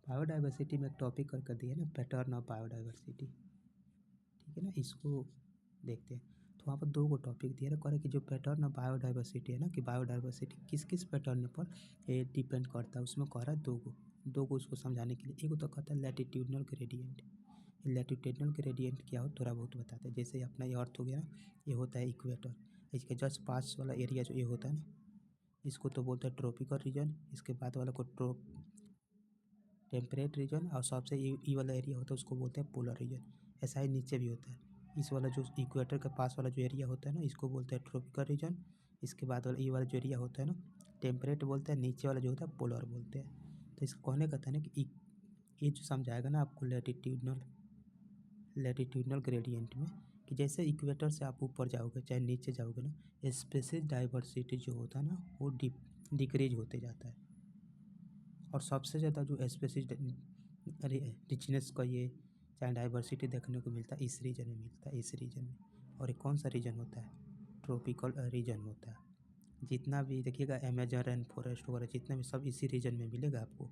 Biodiversity में एक topic कर दिया ना, पैटर्न ऑफ बायोडाइवर्सिटी, ठीक है ना, इसको देखते हैं। तो वहाँ पर 2 गो टॉपिक दिया है कि जो पैटर्न ऑफ बायोडाइवर्सिटी है ना, कि बायोडाइवर्सिटी किस किस पैटर्न पर ये डिपेंड करता है, उसमें कह रहा है 2 गो उसको समझाने के लिए। एक तो कहता है लैटिट्यूडनल ग्रेडियंट। लैटिट्यूडनल ग्रेडियंट क्या हो थोड़ा बहुत बताते हैं। जैसे अपना ये अर्थ हो गया ना, ये होता है इक्वेटर, इसके जस्ट पास वाला एरिया जो ये होता है ना, इसको तो बोलते हैं ट्रॉपिकल रीजन, इसके बाद वाला को टेम्परेट रीजन, और सबसे ई वाला एरिया होता है उसको बोलते हैं पोलर रीजन। ऐसा ही नीचे भी होता है, इस वाला जो इक्वेटर के पास वाला जो एरिया होता है ना, इसको बोलते हैं ट्रॉपिकल रीजन। इसके बाद वाला ई वाला जो एरिया होता है ना, टेम्परेट बोलते हैं, नीचे वाला जो होता है पोलर बोलते हैं। तो इसको कहने का था ना कि ये जो समझाएगा ना आपको लैटिट्यूडनल ग्रेडियंट में, कि जैसे इक्वेटर से आप ऊपर जाओगे चाहे नीचे जाओगे ना, स्पेसीज डाइवर्सिटी जो होता है ना वो डिक्रीज होते जाता है। और सबसे ज़्यादा जो स्पेसीज रिचनेस का ये चाहे डाइवर्सिटी देखने को मिलता है इस रीजन में मिलता है, इस रीजन में। और ये कौन सा रीजन होता है? ट्रॉपिकल रीजन होता है। जितना भी देखिएगा अमेजन रेन फॉरेस्ट वगैरह जितना भी सब इसी रीजन में मिलेगा आपको,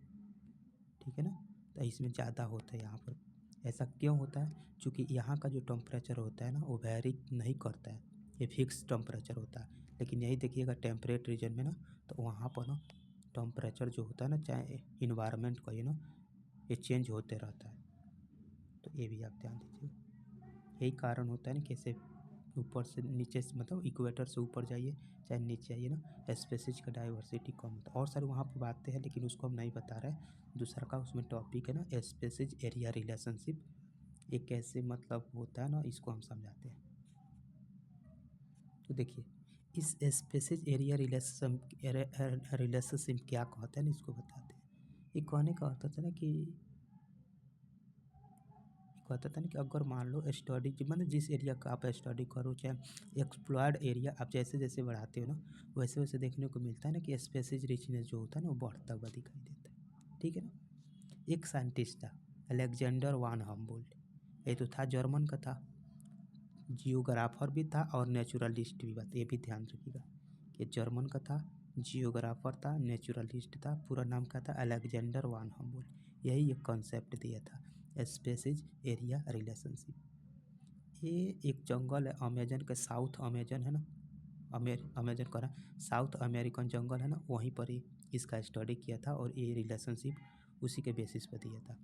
ठीक है ना। तो इसमें ज़्यादा होता है यहाँ पर। ऐसा क्यों होता है? क्योंकि यहाँ का जो टेम्परेचर होता है ना वो वेरी नहीं करता है, ये फिक्स टेम्परेचर होता है। लेकिन यही देखिएगा टेम्परेट रीजन में ना, तो वहाँ पर ना टेम्परेचर जो होता है ना, चाहे इन्वायरमेंट का ये ना, ये चेंज होते रहता है। तो ये भी आप ध्यान दीजिए। यही कारण होता है ना, कैसे ऊपर से नीचे से मतलब इक्वेटर से ऊपर जाइए चाहे नीचे आइए ना, स्पेसीज का डाइवर्सिटी कम होता है। और सारी वहाँ पर बातें हैं लेकिन उसको हम नहीं बता रहे हैं। दूसरा का उसमें टॉपिक है ना, स्पेसीज एरिया रिलेशनशिप, ये कैसे मतलब होता है ना, इसको हम समझाते हैं। तो देखिए इस स्पेसीज एरिया रिलेशनशिप क्या कहते हैं ना, इसको बताते हैं। ये कहने का अर्थ होता है ना कि कहता था ना कि अगर मान लो स्टडी मतलब जिस एरिया का आप स्टडी करो, चाहे एक्सप्लॉर्ड एरिया आप जैसे जैसे बढ़ाते हो ना, वैसे वैसे देखने को मिलता है ना कि स्पेसीज रिचनेस जो होता है ना वो बढ़ता हुआ दिखाई देता है, ठीक है ना। एक साइंटिस्ट था अलेक्जेंडर वान हम्बोल्ट, ये तो था जर्मन का था, जियोग्राफर भी था और नेचुरलिस्ट भी। बात ये भी ध्यान रखिएगा कि जर्मन का था, जियोग्राफर था, नेचुरलिस्ट था। पूरा नाम क्या था? Alexander von Humboldt. यही एक कॉन्सेप्ट दिया था स्पेसीज एरिया रिलेशनशिप। ये एक जंगल है अमेजन के, साउथ अमेजन है ना, अमेजन का ना साउथ अमेरिकन जंगल है ना, वहीं पर ही इसका स्टडी किया था और ये रिलेशनशिप उसी के बेसिस पर दिया था।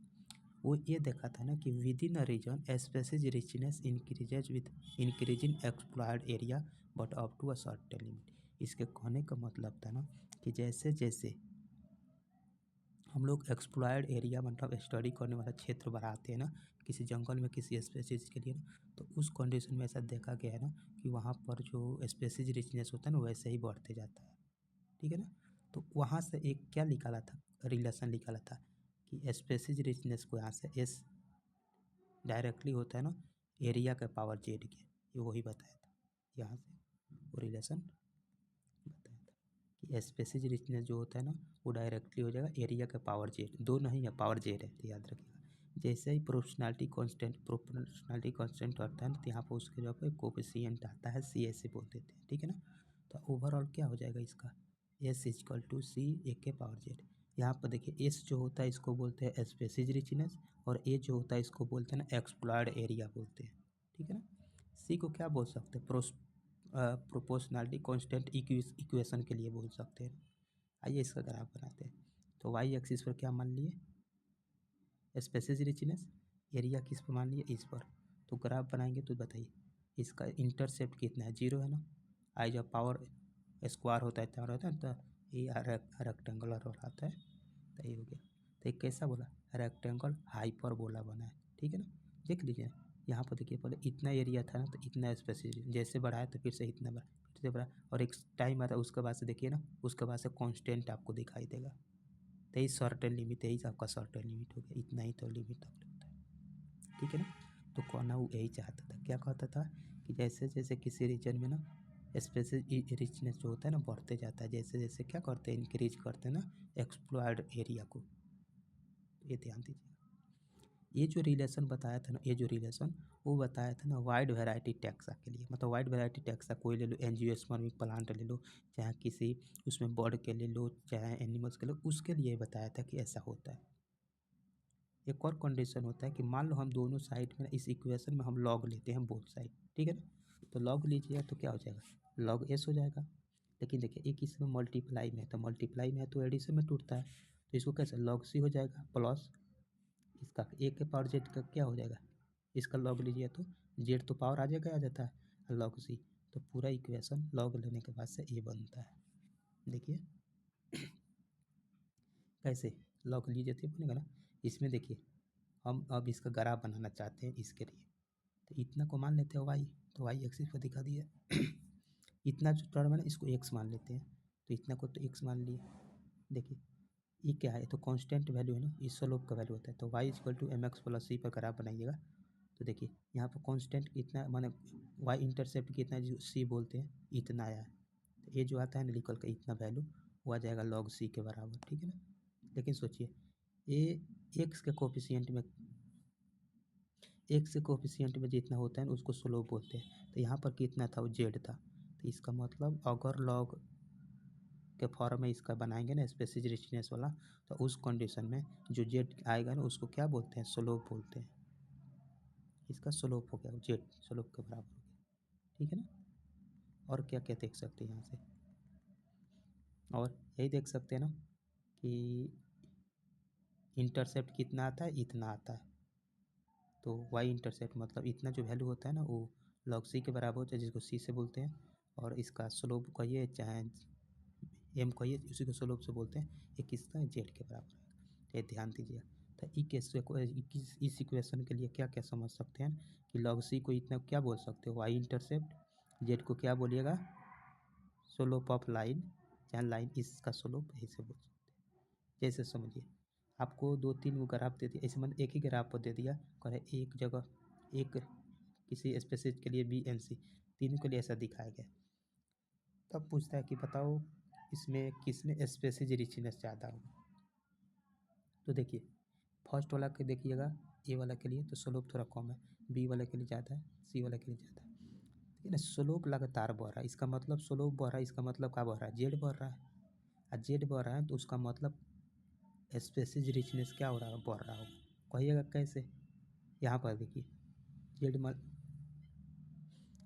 वो ये देखा था ना कि within a region species richness increases with increasing explored area but up to a certain limit. इसके कहने का मतलब था ना कि जैसे जैसे हम लोग एक्सप्लॉर्ड एरिया मतलब स्टडी करने वाला क्षेत्र बढ़ाते हैं ना किसी जंगल में किसी स्पेसीज के लिए ना, तो उस कंडीशन में ऐसा देखा गया है ना कि वहाँ पर जो स्पेसीज रिचनेस होता है ना वैसे ही बढ़ते जाता है, ठीक है ना। तो वहाँ से एक क्या निकाला था, रिलेशन निकाला था कि स्पेसीज रिचनेस को यहाँ से एस डायरेक्टली होता है ना एरिया का पावर जेड के, ये वही बताया था। यहाँ से वो रिलेशन बताया था कि स्पेसीज रिचनेस जो होता है ना वो डायरेक्टली हो जाएगा एरिया का पावर जेड, दो नहीं है पावर जेड है, तो याद रखिएगा। जैसे ही प्रोपोर्शनलिटी कांस्टेंट होता है ना, तो यहाँ पर उसके जगह पे कोफिशिएंट आता है, सी ऐसे बोल देते हैं, ठीक है ना। तो ओवरऑल क्या हो जाएगा इसका, एस इजकल टू सी ए के पावर जेड। यहाँ पर देखिए एस जो होता है इसको बोलते हैं स्पेसीज रिचनेस, और ए जो होता है इसको बोलते हैं ना एक्सप्लॉर्ड एरिया बोलते हैं, ठीक है ना। सी को क्या बोल सकते हैं, प्रोपोर्शनलिटी कांस्टेंट इक्वेशन के लिए बोल सकते हैं। आइए इसका ग्राफ बनाते हैं। तो वाई एक्सिस पर क्या मान लिए, स्पेसीज रिचनेस, एरिया किस पर मान लिए, इस पर। तो ग्राफ बनाएंगे तो बताइए इसका इंटरसेप्ट कितना है, 0 है ना। आई जब पावर स्क्वायर होता है इतना रहता है, तो ये रेक्टेंगुलर हो आता है, तो ये हो गया। तो ये कैसा बोला, रेक्टेंगल हाइपरबोला बना है, ठीक है ना। देख लीजिए यहाँ पर देखिए पहले इतना एरिया था ना, तो इतना स्पेसिस जैसे बढ़ाया तो फिर से इतना बढ़ा, फिर से बढ़ा, और एक टाइम आता है उसके बाद से देखिए ना, उसके बाद से कांस्टेंट आपको दिखाई देगा। तो यही सर्टेन लिमिट, यही आपका सर्टेन लिमिट हो गया, इतना ही तो लिमिट तक होता है, ठीक है ना। तो कहना वो यही चाहता था, क्या कहता था कि जैसे जैसे किसी रीजन में ना स्पेसिस रिचनेस जो होता है ना बढ़ते जाता है, जैसे जैसे क्या करते हैं इंक्रीज करते हैं ना एक्सप्लॉर्ड एरिया को। ये ध्यान दीजिए। ये जो रिलेशन बताया था ना, ये जो रिलेशन वो बताया था ना वाइड वैरायटी टैक्सा के लिए, मतलब वाइड वैरायटी टैक्सा कोई ले लो, एंजियोस्पर्मिक प्लांट ले लो, चाहे किसी उसमें बर्ड के ले लो, चाहे एनिमल्स के लो, उसके लिए बताया था कि ऐसा होता है, एक और कंडीशन होता है कि मान लो हम दोनों साइड में इस इक्वेशन में हम लॉग लेते हैं बोथ साइड, ठीक है ना। तो लॉग लीजिएगा तो क्या हो जाएगा, लॉग एस हो जाएगा। लेकिन देखिए एक इसमें मल्टीप्लाई में है, तो मल्टीप्लाई में है तो एडिशन में टूटता है, तो इसको कैसे लॉग सी हो जाएगा प्लस इसका ए के पावर जेड का क्या हो जाएगा, इसका लॉग लीजिए तो जेड तो पावर आ जाएगा, आ जाता है लॉग सी। तो पूरा इक्वेशन लॉग लेने के बाद से ए बनता है। देखिए कैसे लॉग लीजिए तो बनेगा ना। इसमें देखिए हम अब इसका ग्राफ बनाना चाहते हैं इसके लिए, तो इतना को मान लेते हैं वाई, तो वाई एक्सिस पर दिखा दिया इतना जो टर्म है ना इसको एक्स मान लेते हैं, तो इतना को तो एक्स मान लिए। देखिए ये क्या है, तो कांस्टेंट वैल्यू है ना, इस स्लोप का वैल्यू होता है, तो y equal to m x plus c पर ग्राफ बनाइएगा। तो देखिए यहाँ पर कांस्टेंट कितना माने वाई इंटरसेप्ट कितना जो सी बोलते हैं इतना आया है, तो ये जो आता है ना निकल का इतना वैल्यू वो आ जाएगा लॉग सी के बराबर, ठीक है ना। लेकिन सोचिए ये एक्स के कोफिशिएंट में, एक्स के कोफिशिएंट में जितना होता है ना उसको स्लोप बोलते हैं, तो यहाँ पर कितना था वो जेड था, तो इसका मतलब अगर लॉग के फॉर्म में इसका बनाएंगे ना स्पेसिज रिचनेस वाला, तो उस कंडीशन में जो जेड आएगा ना उसको क्या बोलते हैं, स्लोप बोलते हैं। इसका स्लोप हो गया जेड स्लोप के बराबर हो गया, ठीक है ना। और क्या क्या देख सकते हैं यहाँ से, और यही देख सकते हैं ना कि इंटरसेप्ट कितना आता है, इतना आता है, तो वाई इंटरसेप्ट मतलब इतना जो वैल्यू होता है ना वो लॉग सी के बराबर होता है, जिसको सी से बोलते हैं, और इसका स्लोप कहिए चाहे एम कहिए उसी को स्लोप से बोलते हैं, ये किसका जेड के बराबर है। तो ये ध्यान दीजिए। तो इस इक्वेशन के लिए क्या क्या समझ सकते हैं कि लॉग सी को इतना क्या बोल सकते हो वाई इंटरसेप्ट, जेड को क्या बोलिएगा स्लोप ऑफ लाइन, चाहे लाइन इसका स्लोप ऐसे बोल सकते हैं। जैसे समझिए आपको दो तीन वो ग्राफ दे दिया, ऐसे मतलब एक ही ग्राफ पर दे दिया, करे एक जगह एक किसी स्पेसिस के लिए बी एन सी, तीनों के लिए ऐसा दिखाया गया, तब पूछता है कि बताओ इसमें किस में स्पेसिज रिचनेस ज़्यादा होगा। तो देखिए फर्स्ट वाला के देखिएगा ए वाला के लिए तो स्लोप थोड़ा कम है, बी वाले के लिए ज़्यादा है, सी वाले के लिए ज़्यादा है, ठीक है ना। स्लोप लगातार बढ़ रहा है, इसका मतलब स्लोप बढ़ रहा है, इसका मतलब क्या बढ़ रहा है, जेड बढ़ रहा है, और जेड बढ़ रहा है तो उसका मतलब स्पेसिज रिचनेस क्या हो रहा है, बढ़ रहा होगा। कहिएगा कैसे, यहाँ पर देखिए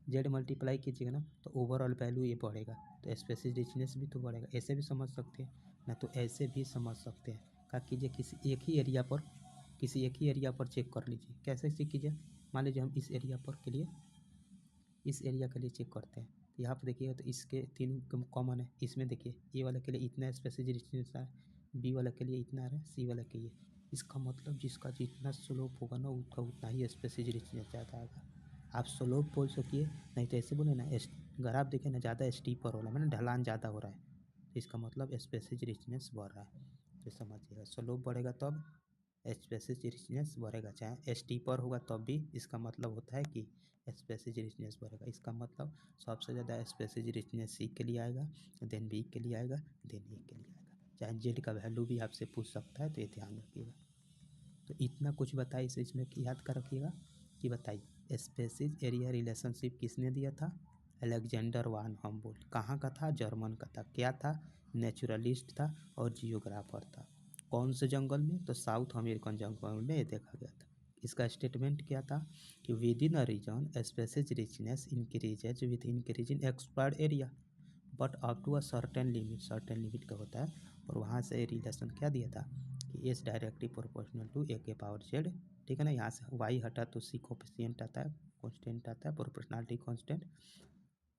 जेड मल्टीप्लाई कीजिएगा ना तो ओवरऑल वैल्यू ये बढ़ेगा, तो स्पेसिस रिचनेस भी तो बढ़ेगा। ऐसे भी समझ सकते हैं ना, तो ऐसे भी समझ सकते हैं। क्या कीजिए किसी एक ही एरिया पर चेक कर लीजिए। कैसे चेक कीजिए, मान लीजिए हम इस एरिया पर के लिए इस एरिया के लिए चेक करते हैं, तो यहाँ पर देखिएगा तो इसके तीनों कॉमन है। इसमें देखिए ए वाले के लिए इतना स्पेसिस रिचनेस है, बी वाले के लिए इतना आ रहा है, सी वाले के लिए, इसका मतलब जिसका जितना स्लोप होगा ना उसका उतना ही स्पेसिस रिचनेस ज़्यादा आएगा। आप स्लोप बोल सकिए, नहीं तो ऐसे बोले ना ग्राफ देखे ना ज़्यादा स्टीपर हो रहा है, मैंने ढलान ज़्यादा हो रहा है, तो इसका मतलब स्पेसिस रिचनेस बढ़ रहा है। तो समझिएगा स्लोप बढ़ेगा तब स्पेसिस रिचनेस बढ़ेगा, चाहे स्टीपर होगा तब भी इसका मतलब होता है कि स्पेसिस रिचनेस बढ़ेगा। इसका मतलब सबसे ज़्यादा स्पेसिस रिचनेस सी के लिए आएगा, देन बी के लिए आएगा, देन ए के लिए आएगा। चाहे जेड का वैल्यू भी आपसे पूछ सकता है, तो ये ध्यान रखिएगा। तो इतना कुछ बताइए इसे, इसमें याद कर रखिएगा कि बताइए स्पेसिस एरिया रिलेशनशिप किसने दिया था, अलेक्जेंडर वान हम्बोल्ट। कहाँ का था, जर्मन का था। क्या था, नेचुरलिस्ट था और जियोग्राफर था। कौन से जंगल में, तो साउथ अमेरिकन जंगल में ये देखा गया था। इसका स्टेटमेंट क्या था कि within a region species richness increases with increasing explored area but up to a certain limit का होता है। और वहाँ से रिलेशन क्या दिया था कि एस डायरेक्टली प्रोपोर्शनल टू ए के पावर जेड, ठीक है ना। यहाँ से वाई हटा तो सी कोफिशिएंट आता है, कॉन्स्टेंट आता है, प्रोपोर्शनलिटी कॉन्स्टेंट,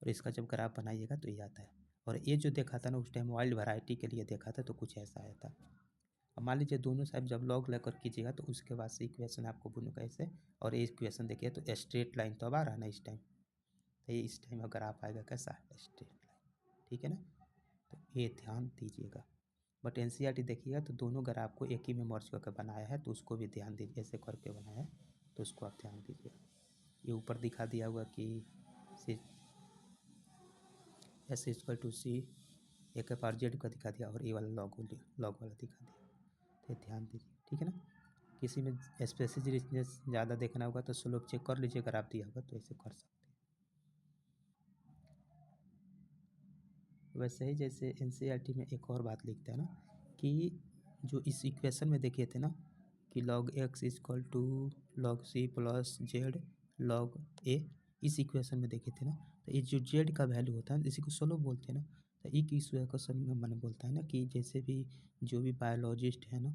और इसका जब ग्राफ बनाइएगा तो ये आता है। और ये जो देखा था ना उस टाइम वाइल्ड वैरायटी के लिए देखा था, तो कुछ ऐसा आया था। अब मान लीजिए दोनों साइड जब लॉग लेकर कीजिएगा तो उसके बाद से इक्वेशन आपको बनूगा ऐसे, और ये इक्वेशन देखिए तो स्ट्रेट लाइन तो अब आ रहा है ना इस टाइम, तो ये इस टाइम अगर आप आएगा कैसा स्ट्रेट लाइन, ठीक है ना। तो ये ध्यान दीजिएगा। बट एनसीईआरटी देखिएगा तो दोनों ग्राफ को एक ही में मर्ज करके बनाया है, तो उसको भी ध्यान दीजिए, ऐसे करके बनाया है तो उसको आप ध्यान दीजिए। ये ऊपर दिखा दिया हुआ कि एस इक्वल टू सी ए के पावर जेड का दिखा दिया, और ए वाला लॉग वाला दिखा दिया, तो ध्यान दीजिए, ठीक है ना। किसी में स्पेसिस रिचनेस ज़्यादा देखना होगा तो स्लोप चेक कर लीजिए, अगर आप दिया होगा तो ऐसे कर सकते हैं। वैसे ही जैसे एनसीईआरटी में एक और बात लिखते हैं ना कि जो इस इक्वेशन में देखे थे ना कि log x is equal to log c plus Z log a। इस इक्वेशन में देखे थे ना, तो ये जो जेड का वैल्यू होता है इसी को स्लोप बोलते हैं ना। तो एक इस इक्वेशन में मैंने बोलता है ना कि जैसे भी जो भी बायोलॉजिस्ट है ना,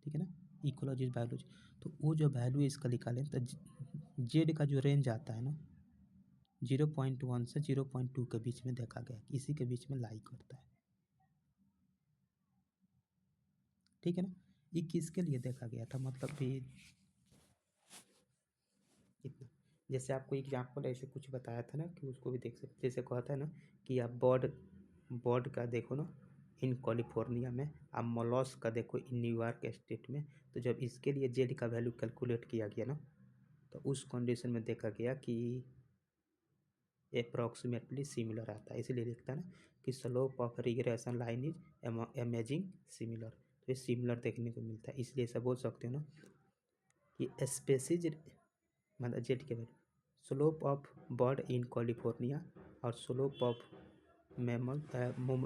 ठीक है ना, इकोलॉजिस्ट बायोलॉजी, तो वो जो वैल्यू इसका निकालें तो जेड का जो रेंज आता है ना 0.1 से 0.2 के बीच में देखा गया, इसी के बीच में लाई करता है, ठीक है ना। ये किसके लिए देखा गया था, मतलब कि इतना, जैसे आपको एग्जाम्पल ऐसे कुछ बताया था ना कि उसको भी देख सकते, जैसे कहता है ना कि आप बर्ड बर्ड का देखो ना इन कैलिफोर्निया में, आप मोलस्क का देखो इन न्यूयॉर्क स्टेट में। तो जब इसके लिए जेड का वैल्यू कैलकुलेट किया गया ना, तो उस कंडीशन में देखा गया कि अप्रॉक्सीमेटली सिमिलर आता है, इसलिए लिखता है ना कि slope of regression line is amazing similar. तो ये सिमिलर देखने को मिलता है, इसलिए ऐसा बोल सकते हो ना कि स्पेसीज मतलब जेड के value, slope of bird in California और slope of mammal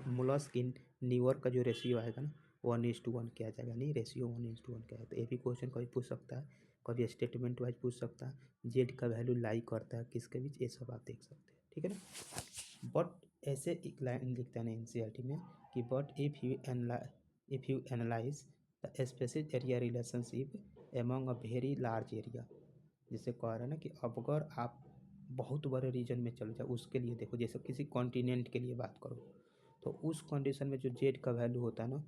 mollusc in New York का जो रेशियो आएगा ना 1:1 किया जाएगा, नहीं रेशियो 1:1 क्या है। तो ये भी क्वेश्चन कभी पूछ सकता है, कभी स्टेटमेंट वाइज पूछ सकता है, जेड का वैल्यू लाई करता है किसके बीच, ये सब आप देख सकते हैं, ठीक है ना। बट ऐसे एक लाइन लिखता है ना एनसीईआरटी में कि but if you analyse the species area relationship among a very large area, जैसे कह रहा है ना कि अब अगर आप बहुत बड़े रीजन में चले जाओ, उसके लिए देखो, जैसे किसी कॉन्टिनेंट के लिए बात करो, तो उस कंडीशन में जो जेड का वैल्यू होता है ना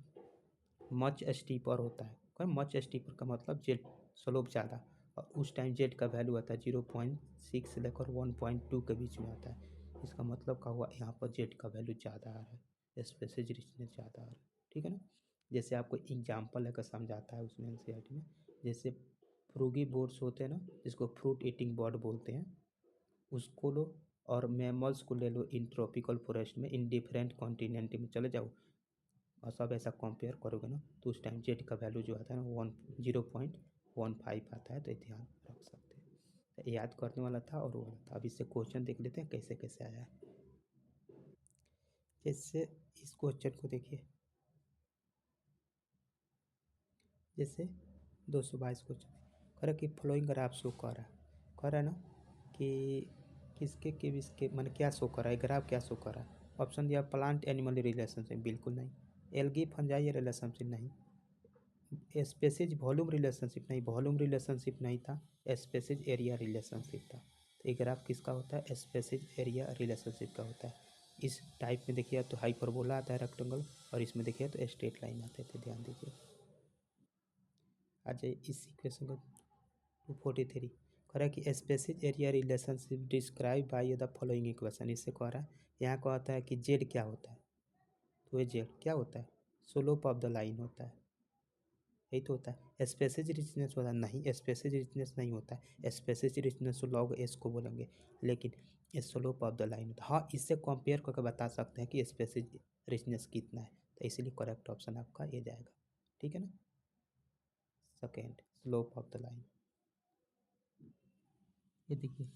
मच स्टीपर होता है। क्या मच स्टीपर का मतलब जेड स्लोप ज़्यादा, और उस टाइम जेड का वैल्यू आता है 0.6 लेकर 1.2 के बीच में आता है। इसका मतलब क्या हुआ, यहाँ पर जेड का वैल्यू ज़्यादा आ रहा है, स्पेसिस रिचनेस ज़्यादा आ रहा है, ठीक है ना। जैसे आपको एग्जाम्पल लेकर समझाता है उसमें एनसीईआरटी में, जैसे फ्रूगी बोर्ड्स होते हैं ना जिसको फ्रूट ईटिंग बर्ड बोलते हैं, उसको लो, और मैमल्स को ले लो इन ट्रॉपिकल फॉरेस्ट में, इन डिफरेंट कॉन्टिनेंट में चले जाओ और सब ऐसा कंपेयर करोगे ना, तो उस टाइम जेड का वैल्यू जो आता है ना 0.15 आता है। तो ध्यान रख सकते हैं, तो याद करने वाला था और वो वाला था। अब इससे क्वेश्चन देख लेते हैं कैसे कैसे आया है। जैसे इस क्वेश्चन को देखिए, जैसे 222 क्वेश्चन कह रहा कि फ्लोइंग ग्राफ शो कर रहा है, कह रहा है ना कि किसके के इसके मैंने क्या शो कर रहा है, ग्राफ क्या शो कर रहा है। ऑप्शन दिया प्लांट एनिमल रिलेशनशिप, बिल्कुल नहीं। एल्गी फंजाई रिलेशनशिप, नहीं। स्पेसिज वॉल्यूम रिलेशनशिप, नहीं, वॉल्यूम रिलेशनशिप नहीं था, स्पेसिज एरिया रिलेशनशिप था। तो ये ग्राफ किसका होता है, स्पेसिज एरिया रिलेशनशिप का होता है। इस टाइप में देखिए तो हाइपरबोला आता है रेक्टेंगल, और इसमें देखिए तो स्ट्रेट लाइन आते थे, ध्यान दीजिए। आ जाइए इस इक्वेशन को 243 कह रहा है कि species area relationship describe by the following equation. इससे कह रहा है, यहाँ कहता है कि जेड क्या होता है, तो ये जेड क्या होता है, स्लोप ऑफ द लाइन होता है, यही तो होता है। स्पेसिस रिचनेस होता है, नहीं स्पेसिस रिचनेस नहीं होता है, स्पेसिस रिचनेस लॉग एस को बोलेंगे, लेकिन स्लोप ऑफ द लाइन होता है। हाँ, इससे कंपेयर करके बता सकते हैं कि स्पेसिस रिचनेस कितना है, तो इसलिए करेक्ट ऑप्शन आपका ये जाएगा, ठीक है ना। Second, slope of the line. ये देखिए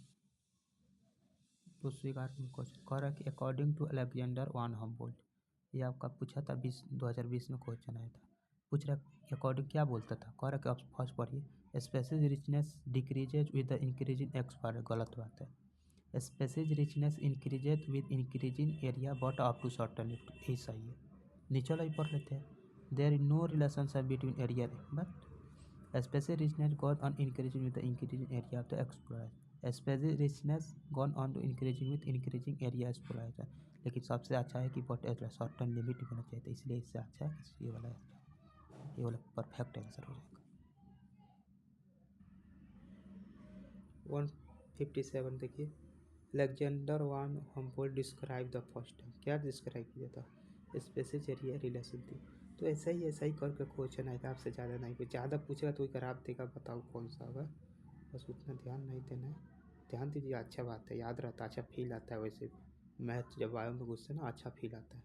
तो स्वीकार क्वेश्चन कह रहा है कि according to Alexander von Humboldt, ये आपका पूछा था 2020 में क्वेश्चन आया था। पूछ रहा है अकॉर्डिंग क्या बोलता था, कह रहा है कि आप फर्स्ट पढ़िए, species richness decreases with the increasing expire, गलत बात है। Species richness increases with increasing area but up to certain limit, यही सही है। नीचे वाला ही पढ़ लेते हैं, there is no relationship between area but species richness gone on increasing with the increasing area of the explore, species richness gone on to increasing with increasing area exploration. लेकिन सबसे अच्छा है कि बट शॉर्ट टर्म लिमिट होना चाहिए, तो इसलिए इससे अच्छा है कि ये वाला परफेक्ट आंसर हो जाएगा। 157 देखिए, Alexander von Humboldt describe the first time, क्या डिस्क्राइब किया था, स्पेसिस एरिया रिलेशन थी। तो ऐसा ही करके क्वेश्चन आएगा, आपसे ज़्यादा नहीं, कोई ज़्यादा पूछेगा तो कोई आप देगा, बताओ कौन सा होगा, बस उतना ध्यान नहीं देना है। ध्यान दीजिए, अच्छा बात है, याद रहता है, अच्छा फील आता है। वैसे मैथ जब आए तो गुस्से ना अच्छा फील आता है।